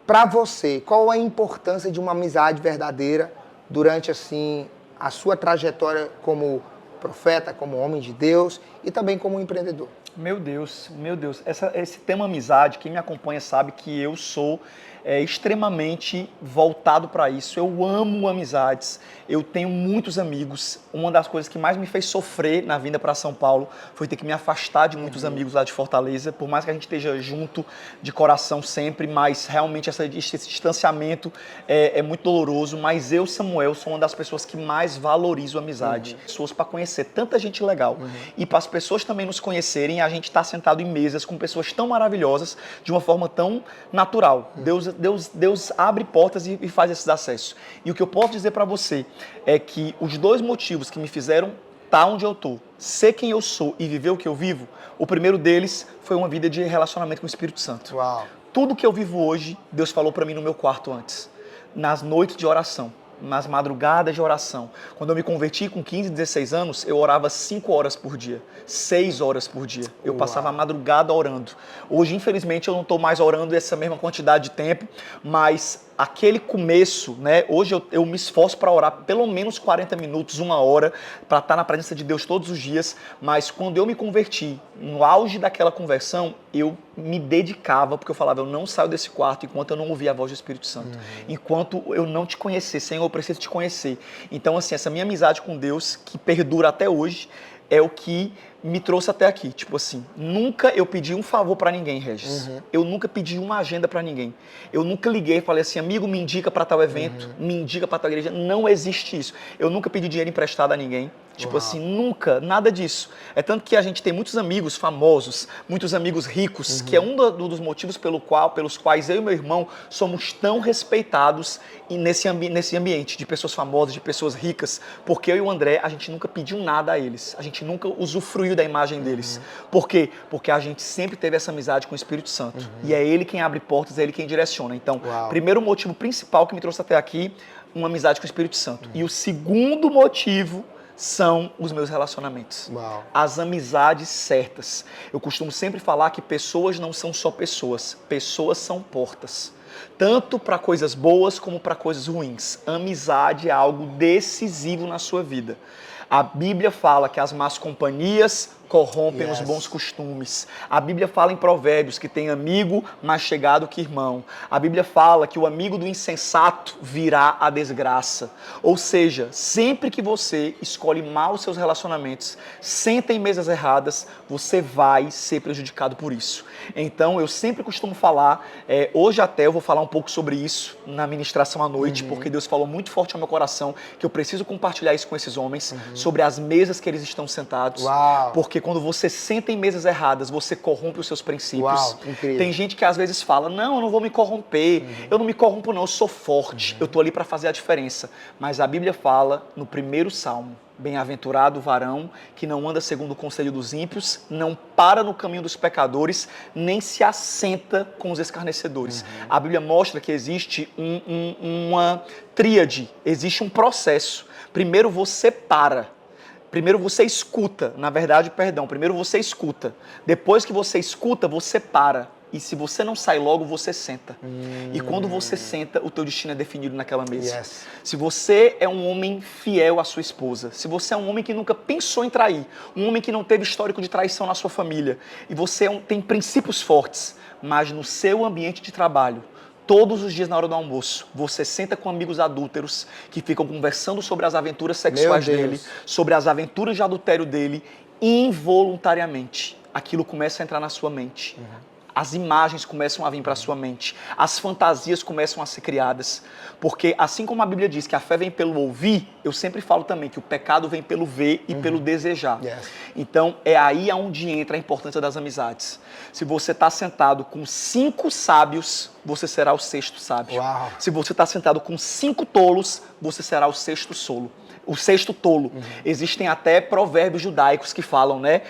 para você, qual a importância de uma amizade verdadeira durante, assim, a sua trajetória como profeta, como homem de Deus e também como empreendedor? Meu Deus, meu Deus. Esse tema amizade, quem me acompanha sabe que eu sou extremamente voltado para isso. Eu amo amizades, eu tenho muitos amigos. Uma das coisas que mais me fez sofrer na vinda para São Paulo foi ter que me afastar de muitos amigos lá de Fortaleza, por mais que a gente esteja junto de coração sempre, mas realmente esse distanciamento é muito doloroso. Mas eu, Samuel, sou uma das pessoas que mais valorizo a amizade. Pessoas para conhecer tanta gente legal e para as pessoas também nos conhecerem, a gente está sentado em mesas com pessoas tão maravilhosas de uma forma tão natural. Deus abre portas e faz esses acessos. E o que eu posso dizer para você é que os dois motivos que me fizeram estar onde eu estou, ser quem eu sou e viver o que eu vivo, o primeiro deles foi uma vida de relacionamento com o Espírito Santo. Uau. Tudo que eu vivo hoje, Deus falou para mim no meu quarto antes, nas noites de oração. nas madrugadas de oração. Quando eu me converti com 15, 16 anos, eu orava 5 horas por dia, 6 horas por dia. Eu passava a madrugada orando. Hoje, infelizmente, eu não estou mais orando essa mesma quantidade de tempo, mas aquele começo, né? Hoje eu me esforço para orar pelo menos 40 minutos, 1 hora, para estar na presença de Deus todos os dias, mas quando eu me converti, no auge daquela conversão, eu me dedicava, porque eu falava, eu não saio desse quarto enquanto eu não ouvir a voz do Espírito Santo. Enquanto eu não te conhecer, Senhor, eu preciso te conhecer. Então, assim, essa minha amizade com Deus, que perdura até hoje, é o que me trouxe até aqui. Tipo assim, nunca eu pedi um favor pra ninguém, Regis. Eu nunca pedi uma agenda pra ninguém. Eu nunca liguei e falei assim, amigo, me indica pra tal evento, me indica pra tal igreja. Não existe isso. Eu nunca pedi dinheiro emprestado a ninguém. Tipo assim, nunca, nada disso. É tanto que a gente tem muitos amigos famosos, muitos amigos ricos, que é um dos motivos pelos quais eu e meu irmão somos tão respeitados nesse ambiente de pessoas famosas, de pessoas ricas, porque eu e o André, a gente nunca pediu nada a eles, a gente nunca usufruiu da imagem deles. Por quê? Porque a gente sempre teve essa amizade com o Espírito Santo. E é Ele quem abre portas, é Ele quem direciona. Então, primeiro motivo principal que me trouxe até aqui, uma amizade com o Espírito Santo. E o segundo motivo são os meus relacionamentos. As amizades certas. Eu costumo sempre falar que pessoas não são só pessoas, pessoas são portas. Tanto para coisas boas como para coisas ruins. Amizade é algo decisivo na sua vida. A Bíblia fala que as más companhias corrompem os bons costumes. A Bíblia fala em Provérbios que tem amigo mais chegado que irmão. A Bíblia fala que o amigo do insensato virá a desgraça. Ou seja, sempre que você escolhe mal os seus relacionamentos, senta em mesas erradas, você vai ser prejudicado por isso. Então, eu sempre costumo falar, hoje até eu vou falar um pouco sobre isso na ministração à noite, porque Deus falou muito forte ao meu coração que eu preciso compartilhar isso com esses homens, sobre as mesas que eles estão sentados. Porque quando você senta em mesas erradas, você corrompe os seus princípios. Tem gente que às vezes fala, não, eu não vou me corromper, eu não me corrompo não, eu sou forte, eu tô ali para fazer a diferença. Mas a Bíblia fala no primeiro salmo, bem-aventurado o varão que não anda segundo o conselho dos ímpios, não para no caminho dos pecadores, nem se assenta com os escarnecedores. A Bíblia mostra que existe uma tríade, existe um processo. Primeiro você para. Primeiro você escuta, primeiro você escuta. Depois que você escuta, você para. E se você não sai logo, você senta. E quando você senta, o teu destino é definido naquela mesa. Se você é um homem fiel à sua esposa, se você é um homem que nunca pensou em trair, um homem que não teve histórico de traição na sua família, e você tem princípios fortes, mas no seu ambiente de trabalho, todos os dias na hora do almoço, você senta com amigos adúlteros que ficam conversando sobre as aventuras sexuais dele, sobre as aventuras de adultério dele, involuntariamente, aquilo começa a entrar na sua mente. As imagens começam a vir para a sua mente. As fantasias começam a ser criadas. Porque assim como a Bíblia diz que a fé vem pelo ouvir, eu sempre falo também que o pecado vem pelo ver e pelo desejar. Então é aí onde entra a importância das amizades. Se você está sentado com 5 sábios, você será o 6º sábio. Se você está sentado com 5 tolos, você será o 6º tolo. Existem até provérbios judaicos que falam, né?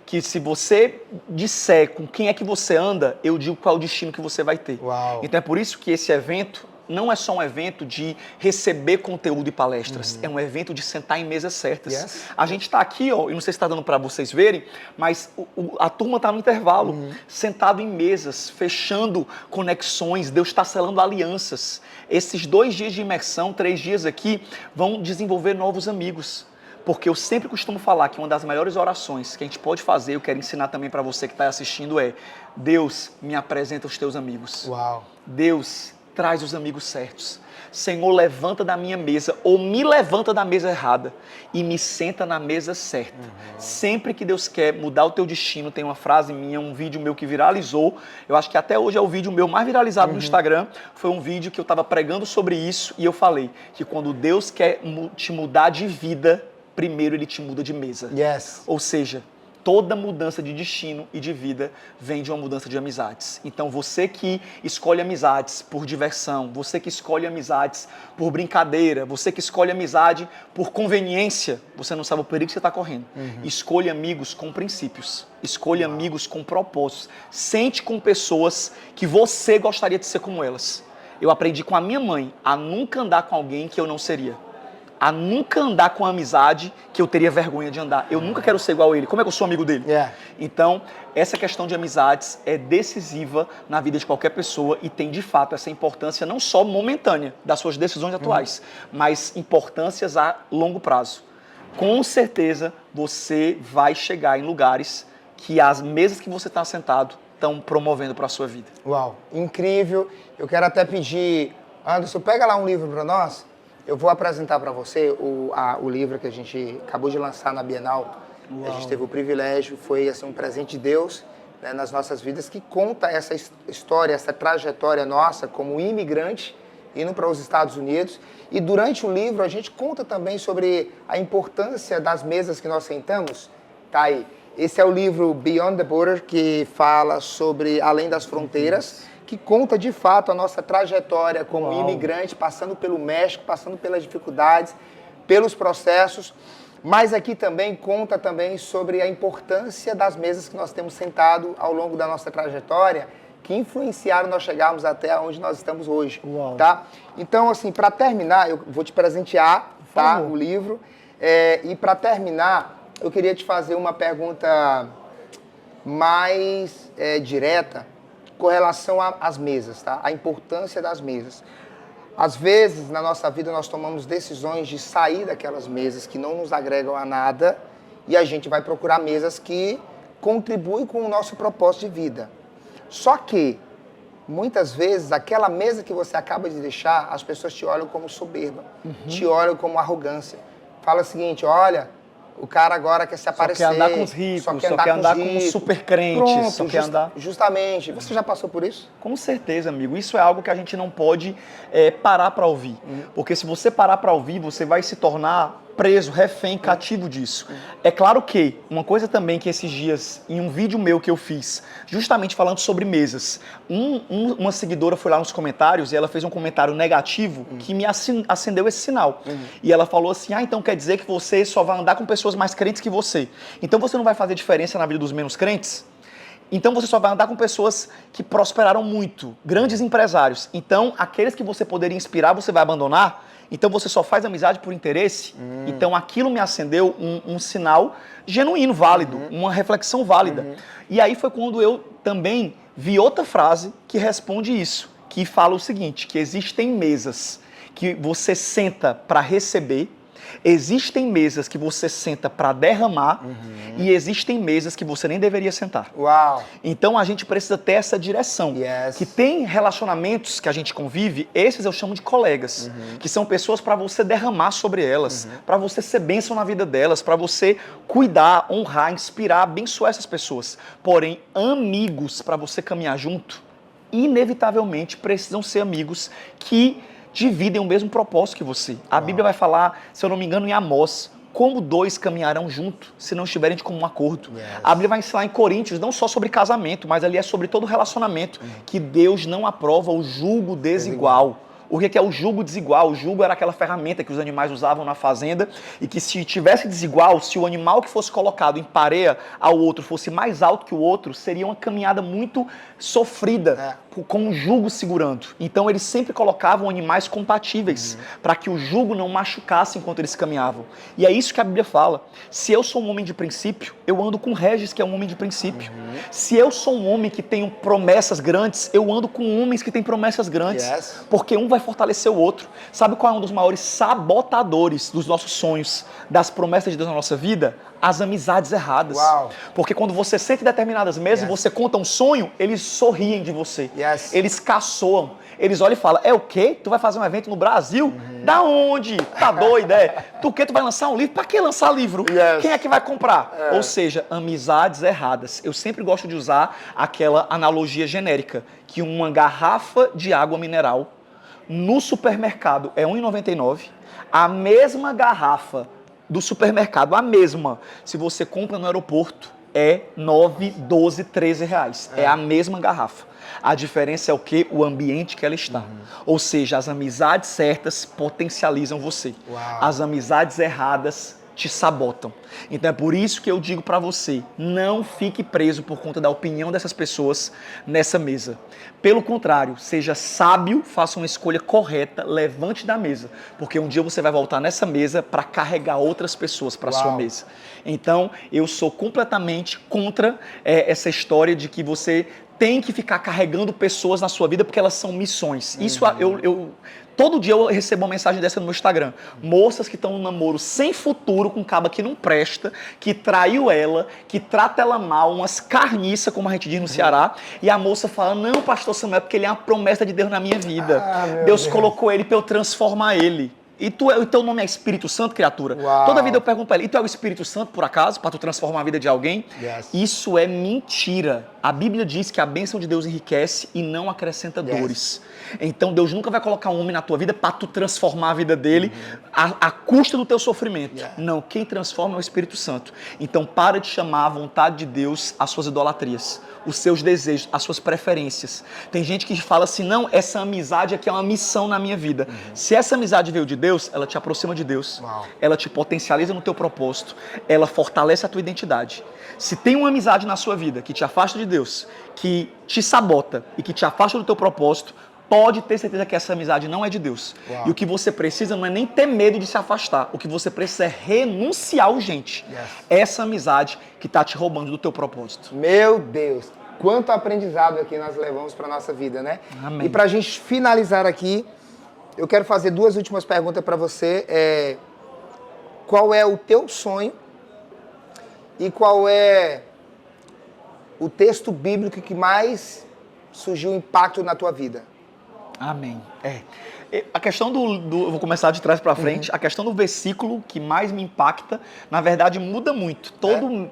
Que se você disser com quem é que você anda, eu digo qual é o destino que você vai ter. Então é por isso que esse evento não é só um evento de receber conteúdo e palestras, é um evento de sentar em mesas certas. A gente está aqui, ó, e não sei se está dando para vocês verem, mas a turma está no intervalo, sentado em mesas, fechando conexões, Deus está selando alianças. Esses 2 dias de imersão, 3 dias aqui, vão desenvolver novos amigos. Porque eu sempre costumo falar que uma das melhores orações que a gente pode fazer, eu quero ensinar também para você que está assistindo, é: Deus, me apresenta os teus amigos. Deus, traz os amigos certos. Senhor, levanta da minha mesa, ou me levanta da mesa errada e me senta na mesa certa. Sempre que Deus quer mudar o teu destino, tem uma frase minha, um vídeo meu que viralizou, eu acho que até hoje é o vídeo meu mais viralizado no Instagram, foi um vídeo que eu estava pregando sobre isso e eu falei que quando Deus quer te mudar de vida, primeiro Ele te muda de mesa. Ou seja, toda mudança de destino e de vida vem de uma mudança de amizades. Então você que escolhe amizades por diversão, você que escolhe amizades por brincadeira, você que escolhe amizade por conveniência, você não sabe o perigo que você está correndo. Escolha amigos com princípios, escolha amigos com propósitos. Sente com pessoas que você gostaria de ser como elas. Eu aprendi com a minha mãe a nunca andar com alguém que eu não seria. A nunca andar com a amizade que eu teria vergonha de andar. Eu nunca quero ser igual a ele. Como é que eu sou amigo dele? Então, essa questão de amizades é decisiva na vida de qualquer pessoa e tem, de fato, essa importância não só momentânea das suas decisões atuais, mas importâncias a longo prazo. Com certeza, você vai chegar em lugares que as mesas que você está sentado estão promovendo para a sua vida. Uau, incrível. Eu quero até pedir, Anderson, pega lá um livro para nós. Eu vou apresentar para você o livro que a gente acabou de lançar na Bienal. Uau. A gente teve o privilégio, foi assim, um presente de Deus, né, nas nossas vidas, que conta essa história, essa trajetória nossa como imigrante, indo para os Estados Unidos. E durante o livro a gente conta também sobre a importância das mesas que nós sentamos. Tá aí. Esse é o livro Beyond the Border, que fala sobre Além das Fronteiras, que conta de fato a nossa trajetória como imigrante, passando pelo México, passando pelas dificuldades, pelos processos, mas aqui também conta também sobre a importância das mesas que nós temos sentado ao longo da nossa trajetória, que influenciaram nós chegarmos até onde nós estamos hoje, tá? Então, assim, para terminar, eu vou te presentear, tá, o livro, e para terminar, eu queria te fazer uma pergunta mais direta, com relação às mesas, tá? A importância das mesas. Às vezes, na nossa vida, nós tomamos decisões de sair daquelas mesas que não nos agregam a nada e a gente vai procurar mesas que contribuem com o nosso propósito de vida. Só que, muitas vezes, aquela mesa que você acaba de deixar, as pessoas te olham como soberba, te olham como arrogância. Fala o seguinte, olha, o cara agora quer se aparecer. Só quer andar com os ricos, só quer andar com os super crentes, só quer andar... Justamente. Você já passou por isso? Com certeza, amigo. Isso é algo que a gente não pode parar para ouvir. Porque se você parar para ouvir, você vai se tornar preso, refém, cativo disso. É claro que, uma coisa também que esses dias, em um vídeo meu que eu fiz, justamente falando sobre mesas, uma seguidora foi lá nos comentários e ela fez um comentário negativo que me acendeu esse sinal. E ela falou assim, então quer dizer que você só vai andar com pessoas mais crentes que você. Então você não vai fazer diferença na vida dos menos crentes? Então você só vai andar com pessoas que prosperaram muito, grandes empresários. Então aqueles que você poderia inspirar, você vai abandonar? Então você só faz amizade por interesse? Então aquilo me acendeu um sinal genuíno, válido, uma reflexão válida. E aí foi quando eu também vi outra frase que responde isso, que fala o seguinte, que existem mesas que você senta para receber, existem mesas que você senta para derramar e existem mesas que você nem deveria sentar. Uau! Então a gente precisa ter essa direção. Que tem relacionamentos que a gente convive, esses eu chamo de colegas, que são pessoas para você derramar sobre elas, para você ser bênção na vida delas, para você cuidar, honrar, inspirar, abençoar essas pessoas. Porém, amigos para você caminhar junto, inevitavelmente precisam ser amigos que dividem o mesmo propósito que você. A Bíblia vai falar, se eu não me engano, em Amós, como dois caminharão junto, se não estiverem de comum acordo. A Bíblia vai ensinar em Coríntios, não só sobre casamento, mas ali é sobre todo relacionamento, que Deus não aprova o jugo desigual. O que é o jugo desigual? O jugo era aquela ferramenta que os animais usavam na fazenda e que se tivesse desigual, se o animal que fosse colocado em pareia ao outro fosse mais alto que o outro, seria uma caminhada muito sofrida, com um jugo segurando. Então eles sempre colocavam animais compatíveis para que o jugo não machucasse enquanto eles caminhavam. E é isso que a Bíblia fala. Se eu sou um homem de princípio, eu ando com Regis, que é um homem de princípio. Se eu sou um homem que tenho promessas grandes, eu ando com homens que têm promessas grandes. Porque um vai fortalecer o outro. Sabe qual é um dos maiores sabotadores dos nossos sonhos, das promessas de Deus na nossa vida? As amizades erradas. Porque quando você sente determinadas mesas, você conta um sonho, eles sorriem de você. Eles caçoam. Eles olham e falam, é o quê? Tu vai fazer um evento no Brasil? Da onde? Tá doido, Tu quê? Tu vai lançar um livro? Pra que lançar livro? Quem é que vai comprar? Ou seja, amizades erradas. Eu sempre gosto de usar aquela analogia genérica, que uma garrafa de água mineral no supermercado é R$ 1,99, a mesma garrafa do supermercado, a mesma, se você compra no aeroporto, é 9, 12, 13 reais. É a mesma garrafa. A diferença é o quê? O ambiente que ela está. Ou seja, as amizades certas potencializam você. As amizades erradas te sabotam. Então é por isso que eu digo para você, não fique preso por conta da opinião dessas pessoas nessa mesa. Pelo contrário, seja sábio, faça uma escolha correta, levante da mesa, porque um dia você vai voltar nessa mesa para carregar outras pessoas para sua mesa. Então eu sou completamente contra essa história de que você tem que ficar carregando pessoas na sua vida porque elas são missões. Isso todo dia eu recebo uma mensagem dessa no meu Instagram. Moças que estão num namoro sem futuro, com um caba que não presta, que traiu ela, que trata ela mal, umas carniças, como a gente diz no Ceará. E a moça fala, não, pastor Samuel, é porque ele é uma promessa de Deus na minha vida. Deus colocou ele para eu transformar ele. E o teu nome é Espírito Santo, criatura? Toda vida eu pergunto pra ele, e tu é o Espírito Santo, por acaso, para tu transformar a vida de alguém? Isso é mentira. A Bíblia diz que a bênção de Deus enriquece e não acrescenta dores. Então Deus nunca vai colocar um homem na tua vida para tu transformar a vida dele à custa do teu sofrimento. Não, quem transforma é o Espírito Santo. Então para de chamar a vontade de Deus as suas idolatrias, os seus desejos, as suas preferências. Tem gente que fala assim, não, essa amizade aqui é uma missão na minha vida. Se essa amizade veio de Deus, ela te aproxima de Deus, ela te potencializa no teu propósito, ela fortalece a tua identidade. Se tem uma amizade na sua vida que te afasta de Deus, que te sabota e que te afasta do teu propósito, pode ter certeza que essa amizade não é de Deus. E o que você precisa não é nem ter medo de se afastar. O que você precisa é renunciar urgente. Essa amizade que está te roubando do teu propósito. Meu Deus, quanto aprendizado aqui nós levamos para nossa vida, né? Amém. E para a gente finalizar aqui, eu quero fazer 2 últimas perguntas para você. Qual é o teu sonho e qual é o texto bíblico que mais surgiu impacto na tua vida? Amém. A questão eu vou começar de trás para frente. A questão do versículo que mais me impacta, na verdade, muda muito.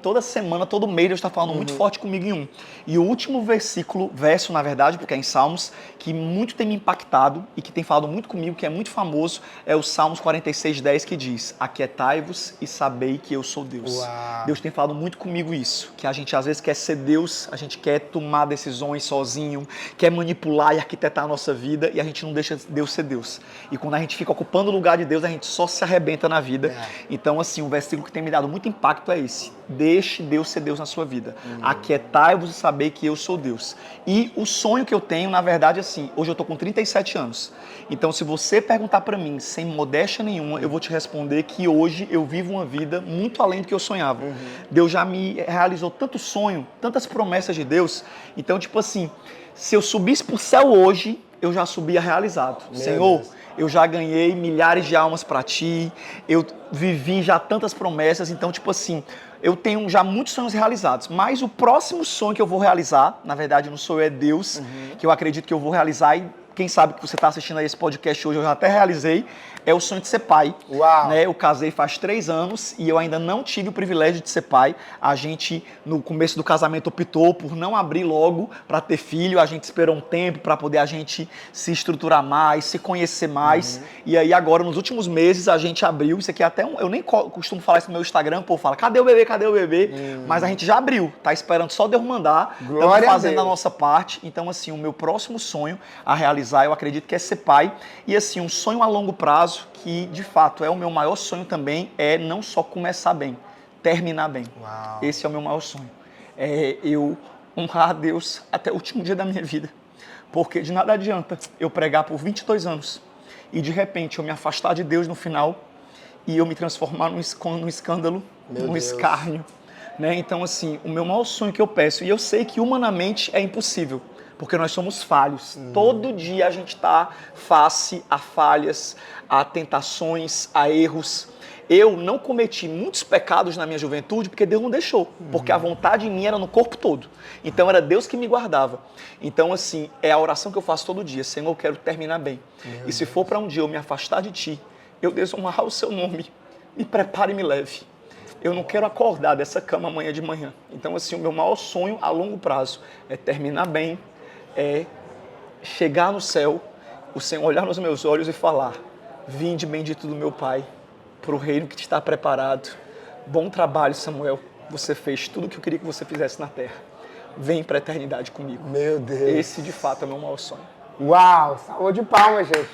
Toda semana, todo mês, Deus está falando muito forte comigo em um. E o último verso, na verdade, porque é em Salmos, que muito tem me impactado e que tem falado muito comigo, que é muito famoso, é o Salmos 46:10, que diz: aquietai-vos e sabei que eu sou Deus. Deus tem falado muito comigo isso, que a gente às vezes quer ser Deus, a gente quer tomar decisões sozinho, quer manipular e arquitetar a nossa vida e a gente não deixa Deus ser Deus. E quando a gente fica ocupando o lugar de Deus, a gente só se arrebenta na vida. Então, assim, um versículo que tem me dado muito impacto é esse: deixe Deus ser Deus na sua vida. Aquietai-vos e saber que eu sou Deus. E o sonho que eu tenho, na verdade, assim, hoje eu tô com 37 anos. Então, se você perguntar para mim, sem modéstia nenhuma, eu vou te responder que hoje eu vivo uma vida muito além do que eu sonhava. Deus já me realizou tanto sonho, tantas promessas de Deus. Então, tipo assim, se eu subisse pro céu hoje, eu já subia realizado. Senhor, eu já ganhei milhares de almas para ti, eu vivi já tantas promessas, então, tipo assim, eu tenho já muitos sonhos realizados, mas o próximo sonho que eu vou realizar, na verdade não sou eu, é Deus, que eu acredito que eu vou realizar, e quem sabe que você está assistindo a esse podcast hoje, eu já até realizei, é o sonho de ser pai. Né? Eu casei faz 3 anos e eu ainda não tive o privilégio de ser pai. A gente, no começo do casamento, optou por não abrir logo para ter filho. A gente esperou um tempo para poder a gente se estruturar mais, se conhecer mais. E aí agora, nos últimos meses, a gente abriu. Isso aqui é até eu nem costumo falar isso no meu Instagram, o povo fala, cadê o bebê, cadê o bebê? Mas a gente já abriu, tá esperando só Deus mandar. Estamos fazendo a nossa parte. Então, assim, o meu próximo sonho a realizar, eu acredito que é ser pai. E assim, um sonho a longo prazo, que de fato é o meu maior sonho também, é não só começar bem, terminar bem. Esse é o meu maior sonho. É eu honrar a Deus até o último dia da minha vida. Porque de nada adianta eu pregar por 22 anos e de repente eu me afastar de Deus no final e eu me transformar num escândalo, num escárnio. Né? Então, assim, o meu maior sonho que eu peço, e eu sei que humanamente é impossível, porque nós somos falhos. Todo dia a gente está face a falhas, a tentações, a erros. Eu não cometi muitos pecados na minha juventude porque Deus não deixou. Porque a vontade em mim era no corpo todo. Então era Deus que me guardava. Então, assim, é a oração que eu faço todo dia. Senhor, eu quero terminar bem. E se for para um dia eu me afastar de Ti, eu desonrar o Seu nome, me prepare e me leve. Eu não quero acordar dessa cama amanhã de manhã. Então, assim, o meu maior sonho a longo prazo é terminar bem, é chegar no céu, o Senhor olhar nos meus olhos e falar: vinde bendito do meu Pai, para o reino que te está preparado. Bom trabalho, Samuel. Você fez tudo o que eu queria que você fizesse na terra. Vem para a eternidade comigo. Meu Deus. Esse, de fato, é o meu maior sonho. Uau! Salva de palmas, gente.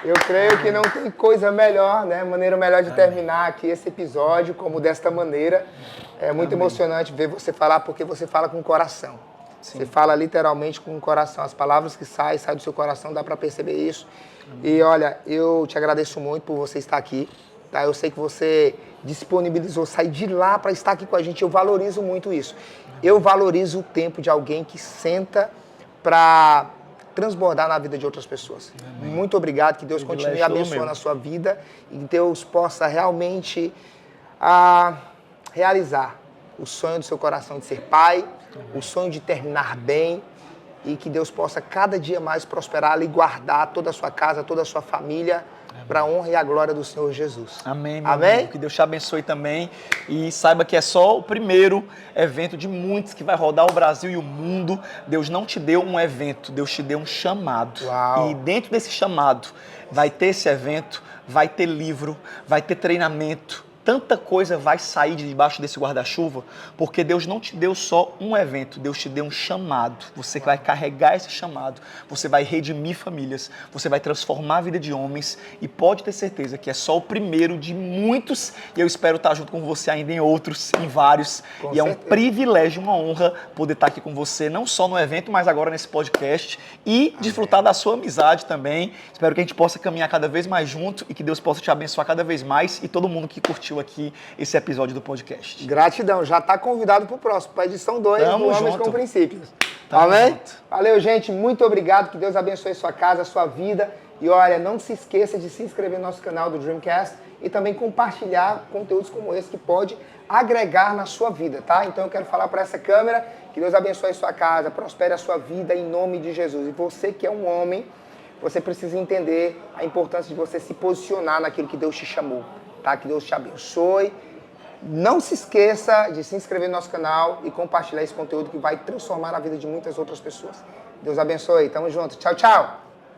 Eu creio que não tem coisa melhor, né? Maneira melhor de terminar aqui esse episódio, como desta maneira. É muito emocionante ver você falar, porque você fala com o coração. Sim. Você fala literalmente com o coração. As palavras que saem do seu coração, dá para perceber isso. E olha, eu te agradeço muito por você estar aqui. Tá? Eu sei que você disponibilizou sair de lá para estar aqui com a gente. Eu valorizo muito isso. Eu valorizo o tempo de alguém que senta para transbordar na vida de outras pessoas. Amém. Muito obrigado, que Deus continue abençoando a sua vida e que Deus possa realmente realizar o sonho do seu coração de ser pai, o sonho de terminar bem e que Deus possa cada dia mais prosperar e guardar toda a sua casa, toda a sua família para a honra e a glória do Senhor Jesus. Amém, meu Amém? Amigo. Que Deus te abençoe também e saiba que é só o primeiro evento de muitos que vai rodar o Brasil e o mundo. Deus não te deu um evento, Deus te deu um chamado. Uau. E dentro desse chamado vai ter esse evento, vai ter livro, vai ter treinamento. Tanta coisa vai sair de debaixo desse guarda-chuva, porque Deus não te deu só um evento, Deus te deu um chamado. Você vai carregar esse chamado, você vai redimir famílias, você vai transformar a vida de homens e pode ter certeza que é só o primeiro de muitos e eu espero estar junto com você ainda em outros, em vários. Com certeza. É um privilégio, uma honra poder estar aqui com você, não só no evento, mas agora nesse podcast e desfrutar da sua amizade também. Espero que a gente possa caminhar cada vez mais junto e que Deus possa te abençoar cada vez mais e todo mundo que curtiu aqui esse episódio do podcast. Gratidão, já está convidado para o próximo, para a edição 2 do Homens com Princípios. Tamo Amém? Junto. Valeu, gente, muito obrigado, que Deus abençoe sua casa, sua vida e olha, não se esqueça de se inscrever no nosso canal do Dreamcast e também compartilhar conteúdos como esse que pode agregar na sua vida, tá? Então eu quero falar para essa câmera, que Deus abençoe sua casa, prospere a sua vida em nome de Jesus. E você que é um homem, você precisa entender a importância de você se posicionar naquilo que Deus te chamou. Tá? Que Deus te abençoe. Não se esqueça de se inscrever no nosso canal e compartilhar esse conteúdo que vai transformar a vida de muitas outras pessoas. Deus abençoe. Tamo junto. Tchau, tchau.